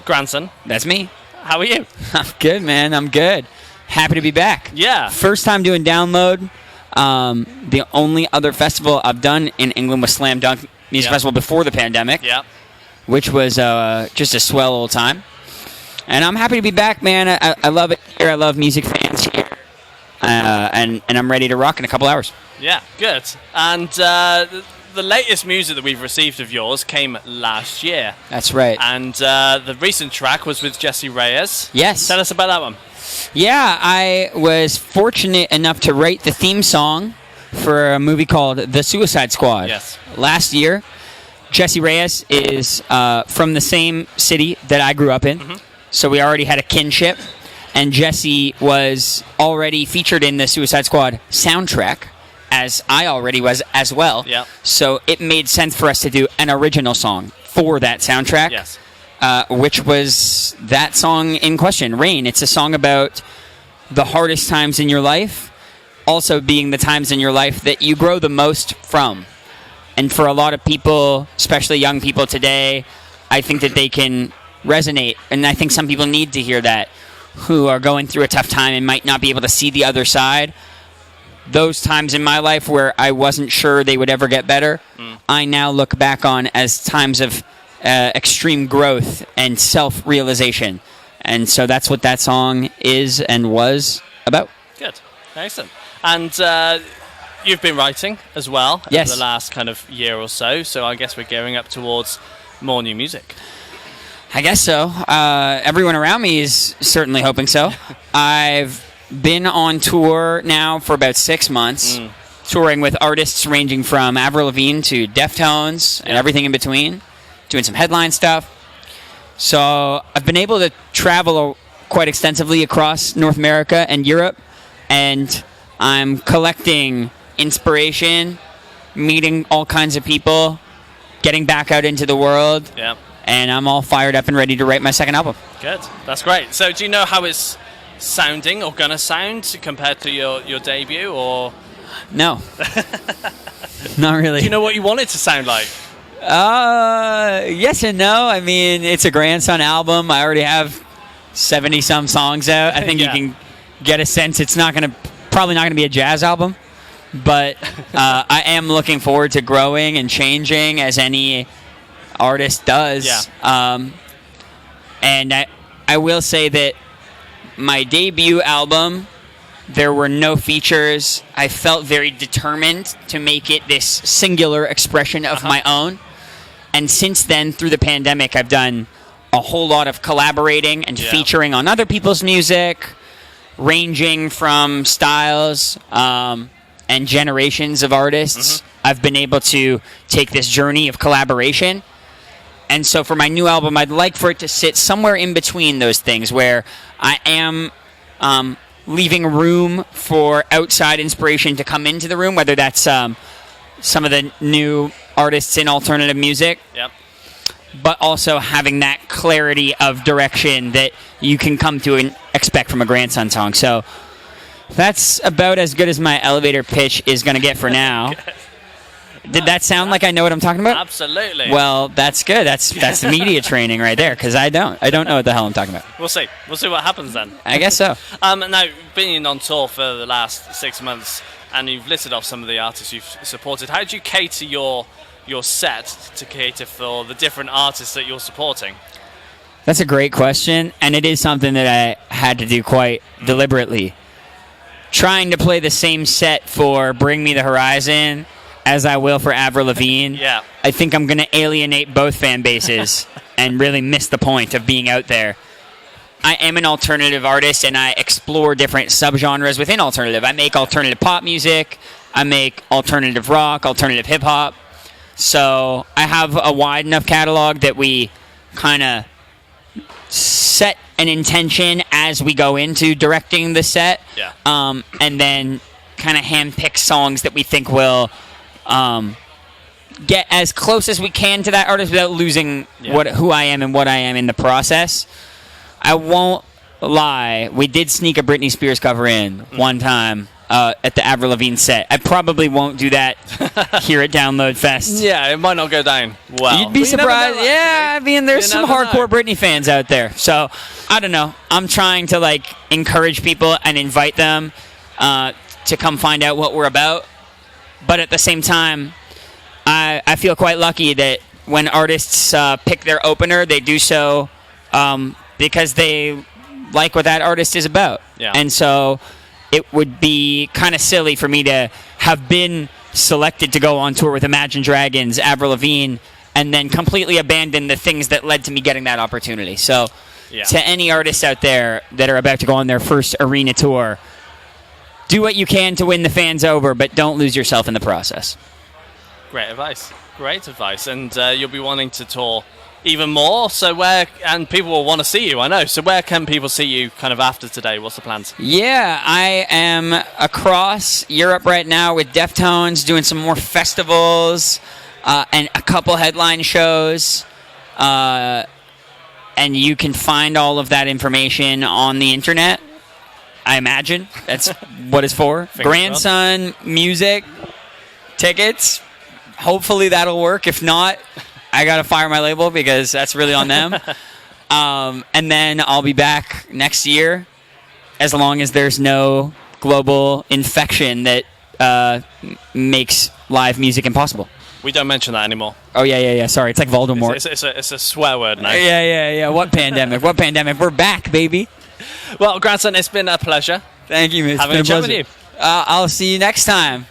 Grandson. That's me. How are you? I'm good, man. I'm good. Happy to be back. Yeah. First time doing Download. The only other festival I've done in England was Slam Dunk Music Festival before the pandemic, which was just a swell old time. And I'm happy to be back, man. I love it here. I love music fans here. And I'm ready to rock in a couple hours. Yeah, good. And the latest music that we've received of yours came last year. That's right. And the recent track was with Jessie Reyez. Yes. Tell us about that one. Yeah, I was fortunate enough to write the theme song for a movie called The Suicide Squad. Yes. Last year. Jessie Reyez is from the same city that I grew up in, so we already had a kinship. And Jessie was already featured in the Suicide Squad soundtrack, as I already was as well. Yeah. So it made sense for us to do an original song for that soundtrack. Yes. Which was that song in question, Rain. It's a song about the hardest times in your life, also being the times in your life that you grow the most from. And for a lot of people, especially young people today, I think that they can resonate. And I think some people need to hear that, who are going through a tough time and might not be able to see the other side. Those times in my life where I wasn't sure they would ever get better, I now look back on as times of extreme growth and self-realization. And so that's what that song is and was about. Good. Excellent. And you've been writing as well over the last kind of year or so, so I guess we're gearing up towards more new music. I guess so. Everyone around me is certainly hoping so. I've been on tour now for about 6 months, touring with artists ranging from Avril Lavigne to Deftones and everything in between, doing some headline stuff. So I've been able to travel quite extensively across North America and Europe, and I'm collecting inspiration, meeting all kinds of people, getting back out into the world. Yeah. And I'm all fired up and ready to write my second album. Good. That's great. So do you know how it's sounding or gonna sound compared to your debut, or? No. Not really. Do you know what you want it to sound like? Yes and no. I mean, it's a grandson album. I already have 70-some songs out. I think you can get a sense it's probably not gonna be a jazz album. But I am looking forward to growing and changing as any artist does. Yeah. And I will say that my debut album, there were no features. I felt very determined to make it this singular expression of my own. And since then, through the pandemic, I've done a whole lot of collaborating and featuring on other people's music, ranging from styles and generations of artists. I've been able to take this journey of collaboration. And so for my new album, I'd like for it to sit somewhere in between those things, where I am leaving room for outside inspiration to come into the room, whether that's some of the new artists in alternative music, but also having that clarity of direction that you can come to and expect from a grandson song. So that's about as good as my elevator pitch is going to get for now. Did that sound like I know what I'm talking about? Absolutely. Well, that's good. That's media training right there, because I don't know what the hell I'm talking about. We'll see. We'll see what happens then. I guess so. Now, being on tour for the last 6 months, and you've listed off some of the artists you've supported, how do you cater your set to cater for the different artists that you're supporting? That's a great question, and it is something that I had to do quite deliberately. Trying to play the same set for Bring Me the Horizon as I will for Avril Lavigne, I think I'm going to alienate both fan bases and really miss the point of being out there. I am an alternative artist, and I explore different subgenres within alternative. I make alternative pop music, I make alternative rock, alternative hip-hop. So I have a wide enough catalog that we kind of set an intention as we go into directing the set, and then kind of handpick songs that we think will get as close as we can to that artist without losing who I am and what I am in the process. I won't lie, we did sneak a Britney Spears cover in one time at the Avril Lavigne set. I probably won't do that here at Download Fest. Yeah, it might not go down well. You'd be But you never surprised. know, Yeah, I actually. mean, there's You some never hardcore know. Britney fans out there. So, I don't know. I'm trying to, like, encourage people and invite them to come find out what we're about. But at the same time, I feel quite lucky that when artists pick their opener, they do so because they like what that artist is about. Yeah. And so it would be kind of silly for me to have been selected to go on tour with Imagine Dragons, Avril Lavigne, and then completely abandon the things that led to me getting that opportunity. So Yeah. to any artists out there that are about to go on their first arena tour, do what you can to win the fans over, but don't lose yourself in the process. Great advice. Great advice. And you'll be wanting to tour even more. So and people will want to see you, I know. So where can people see you kind of after today? What's the plans? Yeah, I am across Europe right now with Deftones, doing some more festivals and a couple headline shows. And you can find all of that information on the internet, I imagine. That's what it's for. Grandson Music tickets. Hopefully that'll work. If not, I got to fire my label because that's really on them. And then I'll be back next year as long as there's no global infection that makes live music impossible. We don't mention that anymore. Oh, yeah. Sorry. It's like Voldemort. It's a swear word now. Yeah. What pandemic? What pandemic? We're back, baby. Well, Grandson, it's been a pleasure. Thank you, Miss. Having a chat with you. I'll see you next time.